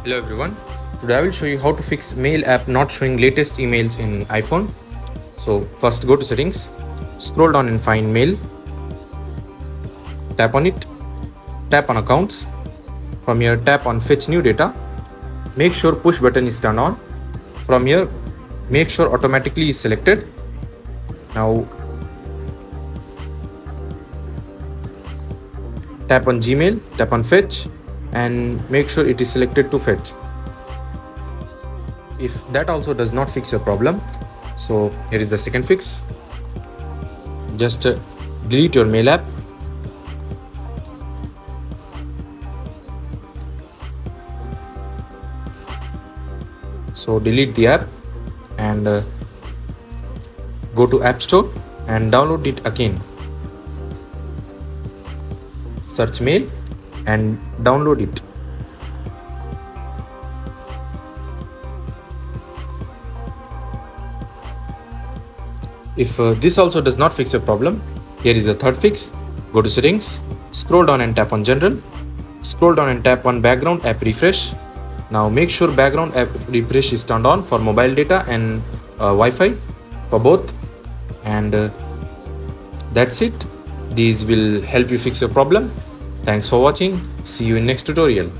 Hello everyone. Today I will show you how to fix mail app not showing latest emails in iPhone. So first go to settings, scroll down and find mail, tap on it, tap on accounts. From here tap on fetch new data. Make sure push button is turned on. From here make sure automatically is selected. Now tap on Gmail, tap on fetch and make sure it is selected to fetch. If that also does not fix your problem, so here is the second fix. Just delete your mail app. So delete the app and go to App Store and download it again. Search mail and download it. If this also does not fix your problem, here is the third fix. Go to settings, scroll down and tap on general, scroll down and tap on background app refresh. Now make sure background app refresh is turned on for mobile data and Wi-Fi for both, and that's it. These will help you fix your problem. Thanks for watching. See you in next tutorial.